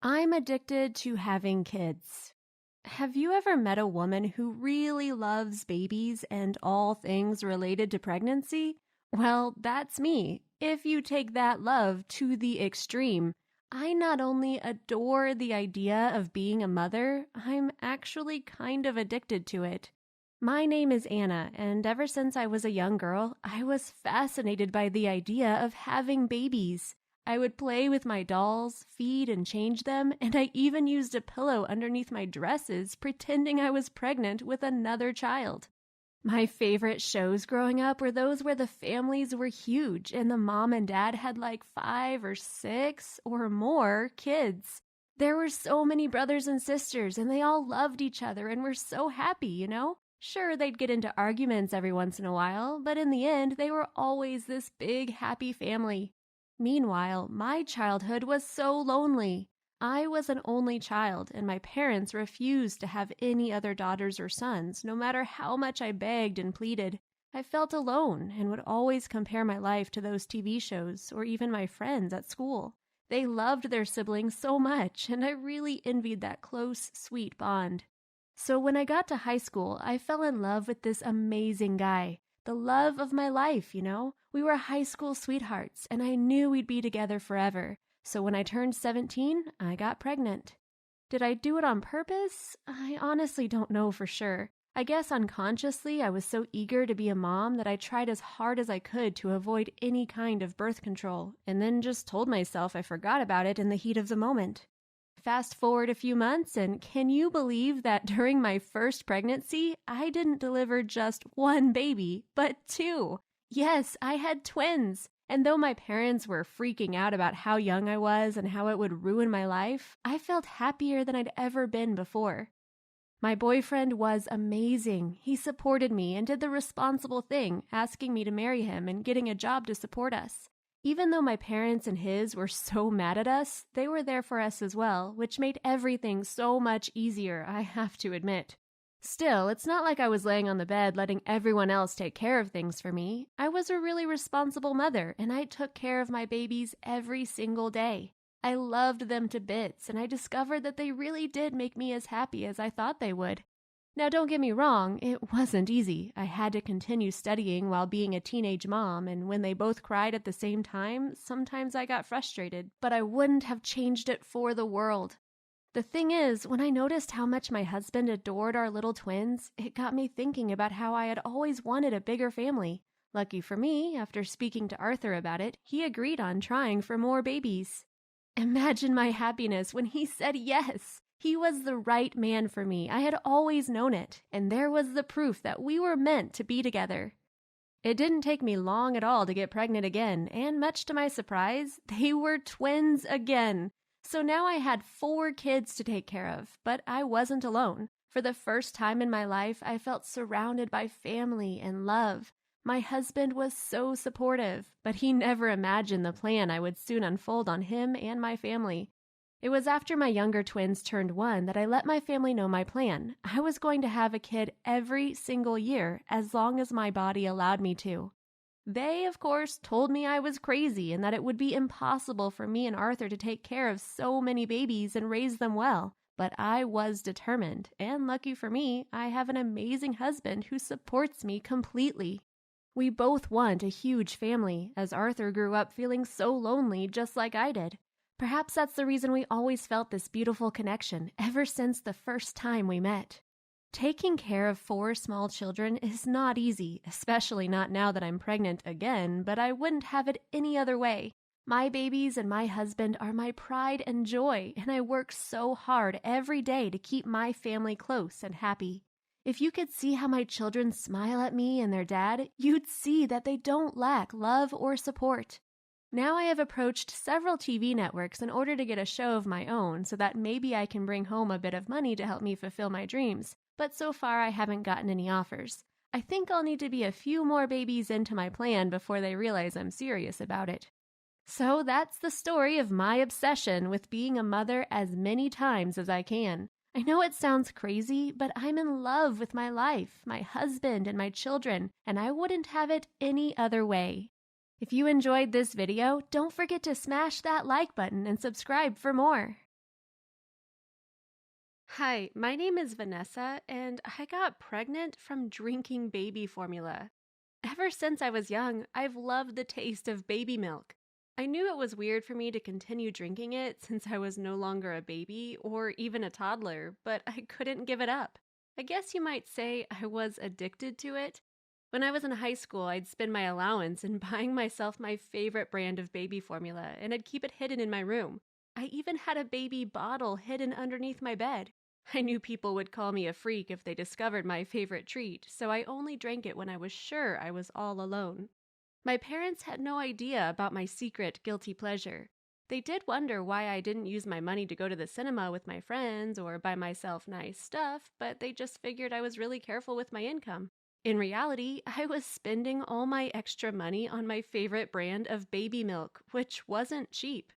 I'm addicted to having kids. Have you ever met a woman who really loves babies and all things related to pregnancy? Well, that's me. If you take that love to the extreme, I not only adore the idea of being a mother, I'm actually kind of addicted to it. My name is Anna, and ever since I was a young girl, I was fascinated by the idea of having babies. I would play with my dolls, feed and change them, and I even used a pillow underneath my dresses, pretending I was pregnant with another child. My favorite shows growing up were those where the families were huge and the mom and dad had like 5 or 6 or more kids. There were so many brothers and sisters, and they all loved each other and were so happy. Sure, they'd get into arguments every once in a while, but in the end, they were always this big, happy family. Meanwhile, my childhood was so lonely. I was an only child, and my parents refused to have any other daughters or sons, no matter how much I begged and pleaded. I felt alone and would always compare my life to those TV shows or even my friends at school. They loved their siblings so much, and I really envied that close, sweet bond. So when I got to high school, I fell in love with this amazing guy. The love of my life. We were high school sweethearts, and I knew we'd be together forever. So when I turned 17, I got pregnant. Did I do it on purpose? I honestly don't know for sure. I guess unconsciously I was so eager to be a mom that I tried as hard as I could to avoid any kind of birth control, and then just told myself I forgot about it in the heat of the moment. Fast forward a few months, and can you believe that during my first pregnancy, I didn't deliver just one baby, but two? Yes, I had twins. And though my parents were freaking out about how young I was and how it would ruin my life, I felt happier than I'd ever been before. My boyfriend was amazing. He supported me and did the responsible thing, asking me to marry him and getting a job to support us. Even though my parents and his were so mad at us, they were there for us as well, which made everything so much easier, I have to admit. Still, it's not like I was laying on the bed letting everyone else take care of things for me. I was a really responsible mother, and I took care of my babies every single day. I loved them to bits, and I discovered that they really did make me as happy as I thought they would. Now, don't get me wrong, it wasn't easy. I had to continue studying while being a teenage mom, and when they both cried at the same time, sometimes I got frustrated, but I wouldn't have changed it for the world. The thing is, when I noticed how much my husband adored our little twins, it got me thinking about how I had always wanted a bigger family. Lucky for me, after speaking to Arthur about it, he agreed on trying for more babies. Imagine my happiness when he said yes. He was the right man for me. I had always known it, and there was the proof that we were meant to be together. It didn't take me long at all to get pregnant again, and much to my surprise, they were twins again. So now I had 4 kids to take care of, but I wasn't alone. For the first time in my life, I felt surrounded by family and love. My husband was so supportive, but he never imagined the plan I would soon unfold on him and my family. It was after my younger twins turned 1 that I let my family know my plan. I was going to have a kid every single year as long as my body allowed me to. They, of course, told me I was crazy and that it would be impossible for me and Arthur to take care of so many babies and raise them well. But I was determined, and lucky for me, I have an amazing husband who supports me completely. We both want a huge family, as Arthur grew up feeling so lonely just like I did. Perhaps that's the reason we always felt this beautiful connection ever since the first time we met. Taking care of 4 small children is not easy, especially not now that I'm pregnant again, but I wouldn't have it any other way. My babies and my husband are my pride and joy, and I work so hard every day to keep my family close and happy. If you could see how my children smile at me and their dad, you'd see that they don't lack love or support. Now I have approached several TV networks in order to get a show of my own so that maybe I can bring home a bit of money to help me fulfill my dreams, but so far I haven't gotten any offers. I think I'll need to be a few more babies into my plan before they realize I'm serious about it. So that's the story of my obsession with being a mother as many times as I can. I know it sounds crazy, but I'm in love with my life, my husband, and my children, and I wouldn't have it any other way. If you enjoyed this video, don't forget to smash that like button and subscribe for more. Hi, my name is Vanessa, and I got pregnant from drinking baby formula. Ever since I was young, I've loved the taste of baby milk. I knew it was weird for me to continue drinking it since I was no longer a baby or even a toddler, but I couldn't give it up. I guess you might say I was addicted to it. When I was in high school, I'd spend my allowance in buying myself my favorite brand of baby formula, and I'd keep it hidden in my room. I even had a baby bottle hidden underneath my bed. I knew people would call me a freak if they discovered my favorite treat, so I only drank it when I was sure I was all alone. My parents had no idea about my secret guilty pleasure. They did wonder why I didn't use my money to go to the cinema with my friends or buy myself nice stuff, but they just figured I was really careful with my income. In reality, I was spending all my extra money on my favorite brand of baby milk, which wasn't cheap.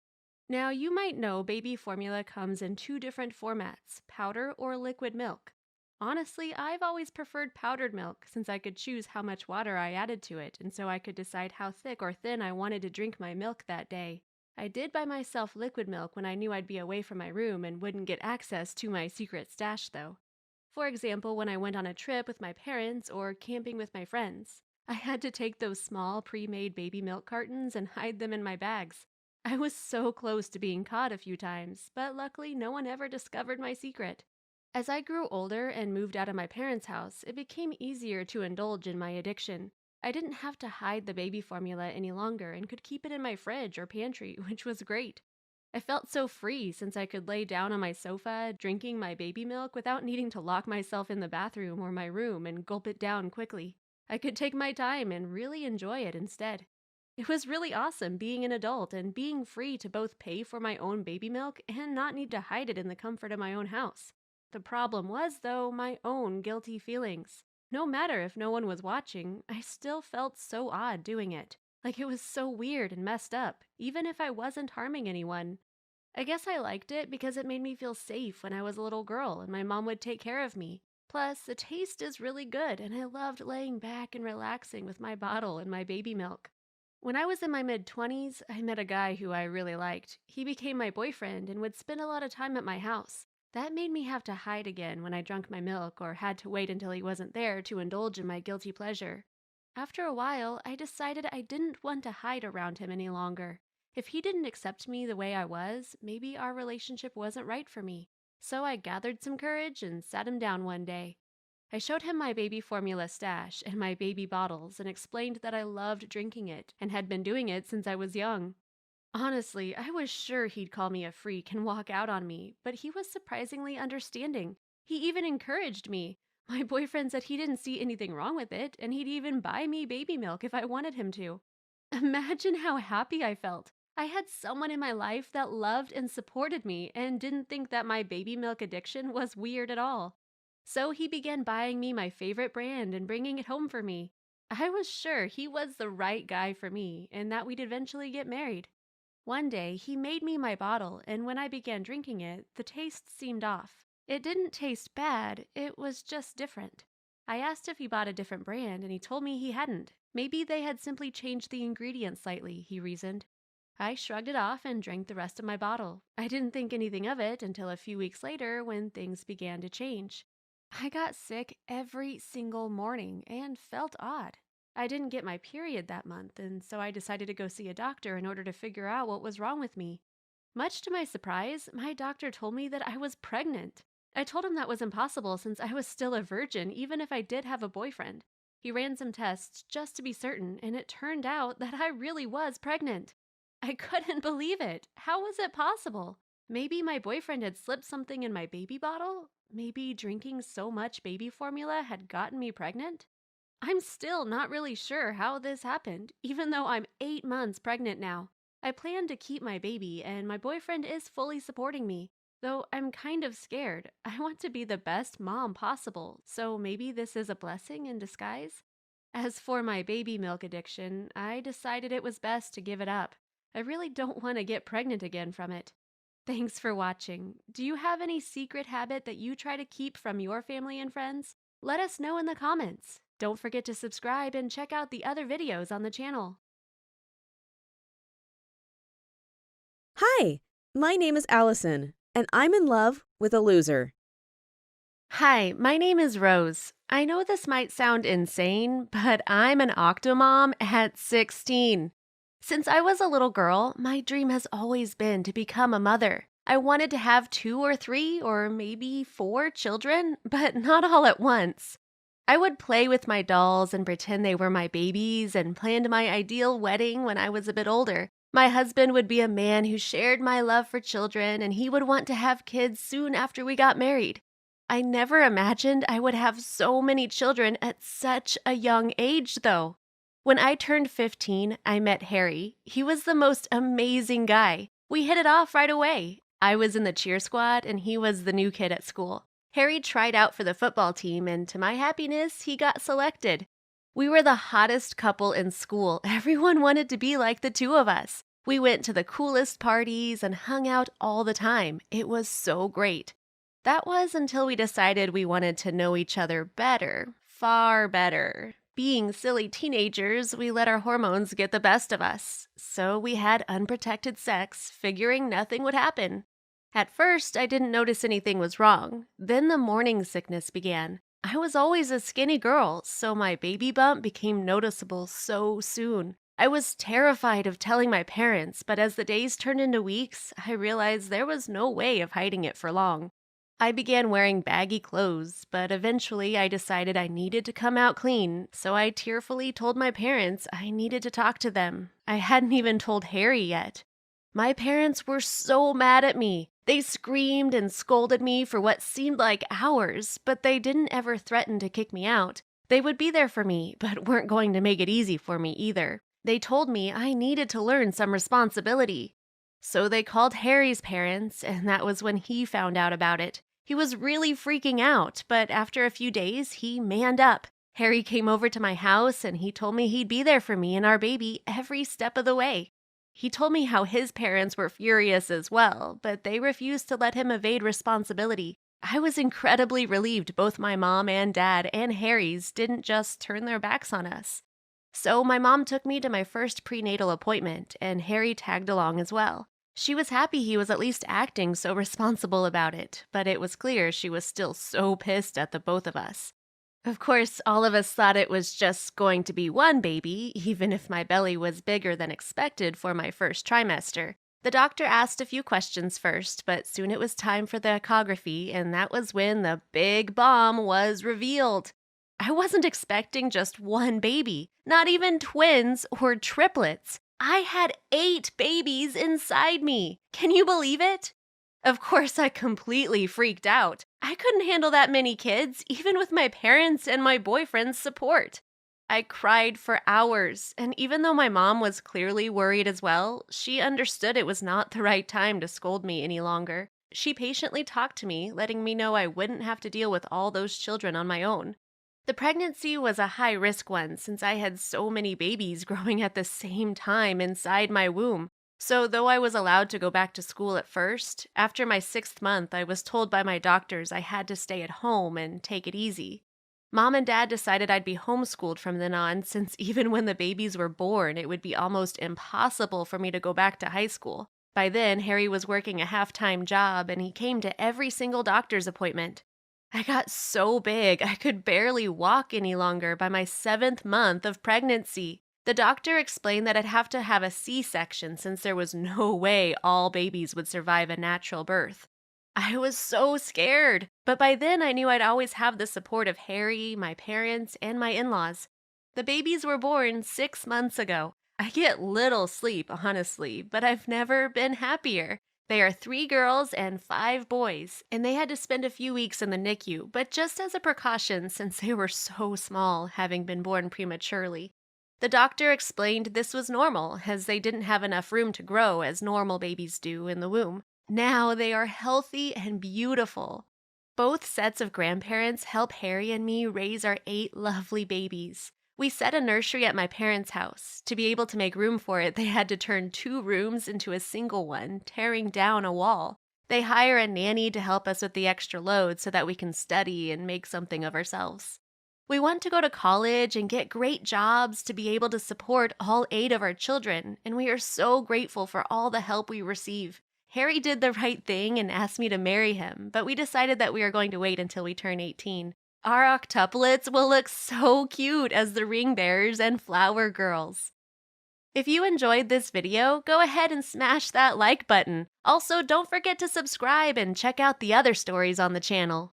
Now, you might know baby formula comes in two different formats, powder or liquid milk. Honestly, I've always preferred powdered milk since I could choose how much water I added to it, and so I could decide how thick or thin I wanted to drink my milk that day. I did buy myself liquid milk when I knew I'd be away from my room and wouldn't get access to my secret stash, though. For example, when I went on a trip with my parents or camping with my friends, I had to take those small pre made baby milk cartons and hide them in my bags. I was so close to being caught a few times, but luckily no one ever discovered my secret. As I grew older and moved out of my parents' house, it became easier to indulge in my addiction. I didn't have to hide the baby formula any longer and could keep it in my fridge or pantry, which was great. I felt so free since I could lay down on my sofa, drinking my baby milk without needing to lock myself in the bathroom or my room and gulp it down quickly. I could take my time and really enjoy it instead. It was really awesome being an adult and being free to both pay for my own baby milk and not need to hide it in the comfort of my own house. The problem was, though, my own guilty feelings. No matter if no one was watching, I still felt so odd doing it. Like it was so weird and messed up, even if I wasn't harming anyone. I guess I liked it because it made me feel safe when I was a little girl and my mom would take care of me. Plus, the taste is really good and I loved laying back and relaxing with my bottle and my baby milk. When I was in my mid 20s, I met a guy who I really liked. He became my boyfriend and would spend a lot of time at my house. That made me have to hide again when I drank my milk or had to wait until he wasn't there to indulge in my guilty pleasure. After a while, I decided I didn't want to hide around him any longer. If he didn't accept me the way I was, maybe our relationship wasn't right for me. So I gathered some courage and sat him down one day. I showed him my baby formula stash and my baby bottles and explained that I loved drinking it and had been doing it since I was young. Honestly, I was sure he'd call me a freak and walk out on me, but he was surprisingly understanding. He even encouraged me. My boyfriend said he didn't see anything wrong with it, and he'd even buy me baby milk if I wanted him to. Imagine how happy I felt. I had someone in my life that loved and supported me and didn't think that my baby milk addiction was weird at all. So he began buying me my favorite brand and bringing it home for me. I was sure he was the right guy for me and that we'd eventually get married. One day, he made me my bottle, and when I began drinking it, the taste seemed off. It didn't taste bad, it was just different. I asked if he bought a different brand, and he told me he hadn't. Maybe they had simply changed the ingredients slightly, he reasoned. I shrugged it off and drank the rest of my bottle. I didn't think anything of it until a few weeks later when things began to change. I got sick every single morning and felt odd. I didn't get my period that month, and so I decided to go see a doctor in order to figure out what was wrong with me. Much to my surprise, my doctor told me that I was pregnant. I told him that was impossible since I was still a virgin, even if I did have a boyfriend. He ran some tests just to be certain, and it turned out that I really was pregnant. I couldn't believe it. How was it possible? Maybe my boyfriend had slipped something in my baby bottle? Maybe drinking so much baby formula had gotten me pregnant? I'm still not really sure how this happened, even though I'm 8 months pregnant now. I plan to keep my baby, and my boyfriend is fully supporting me. Though I'm kind of scared. I want to be the best mom possible, so maybe this is a blessing in disguise? As for my baby milk addiction, I decided it was best to give it up. I really don't want to get pregnant again from it. Thanks for watching. Do you have any secret habit that you try to keep from your family and friends? Let us know in the comments. Don't forget to subscribe and check out the other videos on the channel. Hi, my name is Allison, and I'm in love with a loser. Hi, my name is Rose. I know this might sound insane, but I'm an Octomom at 16. Since I was a little girl, my dream has always been to become a mother. I wanted to have two or three or maybe four children, but not all at once. I would play with my dolls and pretend they were my babies and planned my ideal wedding when I was a bit older. My husband would be a man who shared my love for children, and he would want to have kids soon after we got married. I never imagined I would have so many children at such a young age, though. When I turned 15, I met Harry. He was the most amazing guy. We hit it off right away. I was in the cheer squad, and he was the new kid at school. Harry tried out for the football team, and to my happiness, he got selected. We were the hottest couple in school. Everyone wanted to be like the two of us. We went to the coolest parties and hung out all the time. It was so great. That was until we decided we wanted to know each other better, far better. Being silly teenagers, we let our hormones get the best of us. So we had unprotected sex, figuring nothing would happen. At first, I didn't notice anything was wrong. Then the morning sickness began. I was always a skinny girl, so my baby bump became noticeable so soon. I was terrified of telling my parents, but as the days turned into weeks, I realized there was no way of hiding it for long. I began wearing baggy clothes, but eventually I decided I needed to come out clean, so I tearfully told my parents I needed to talk to them. I hadn't even told Harry yet. My parents were so mad at me. They screamed and scolded me for what seemed like hours, but they didn't ever threaten to kick me out. They would be there for me, but weren't going to make it easy for me either. They told me I needed to learn some responsibility. So they called Harry's parents, and that was when he found out about it. He was really freaking out, but after a few days, he manned up. Harry came over to my house and he told me he'd be there for me and our baby every step of the way. He told me how his parents were furious as well, but they refused to let him evade responsibility. I was incredibly relieved both my mom and dad and Harry's didn't just turn their backs on us. So my mom took me to my first prenatal appointment, and Harry tagged along as well. She was happy he was at least acting so responsible about it, but it was clear she was still so pissed at the both of us. Of course, all of us thought it was just going to be one baby, even if my belly was bigger than expected for my first trimester. The doctor asked a few questions first, but soon it was time for the echography, and that was when the big bomb was revealed. I wasn't expecting just one baby, not even twins or triplets. I had 8 babies inside me. Can you believe it? Of course, I completely freaked out. I couldn't handle that many kids, even with my parents' and my boyfriend's support. I cried for hours, and even though my mom was clearly worried as well, she understood it was not the right time to scold me any longer. She patiently talked to me, letting me know I wouldn't have to deal with all those children on my own. The pregnancy was a high-risk one since I had so many babies growing at the same time inside my womb. So, though I was allowed to go back to school at first, after my 6th month, I was told by my doctors I had to stay at home and take it easy. Mom and Dad decided I'd be homeschooled from then on, since even when the babies were born, it would be almost impossible for me to go back to high school. By then, Harry was working a half-time job, and he came to every single doctor's appointment. I got so big, I could barely walk any longer by my 7th month of pregnancy. The doctor explained that I'd have to have a C-section since there was no way all babies would survive a natural birth. I was so scared, but by then I knew I'd always have the support of Harry, my parents, and my in-laws. The babies were born 6 months ago. I get little sleep, honestly, but I've never been happier. They are 3 girls and 5 boys, and they had to spend a few weeks in the NICU, but just as a precaution since they were so small, having been born prematurely. The doctor explained this was normal, as they didn't have enough room to grow as normal babies do in the womb. Now they are healthy and beautiful. Both sets of grandparents help Harry and me raise our 8 lovely babies. We set a nursery at my parents' house. To be able to make room for it, they had to turn 2 rooms into a single one, tearing down a wall. They hire a nanny to help us with the extra load so that we can study and make something of ourselves. We want to go to college and get great jobs to be able to support all 8 of our children, and we are so grateful for all the help we receive. Harry did the right thing and asked me to marry him, but we decided that we are going to wait until we turn 18. Our octuplets will look so cute as the ring bearers and flower girls. If you enjoyed this video, go ahead and smash that like button. Also, don't forget to subscribe and check out the other stories on the channel.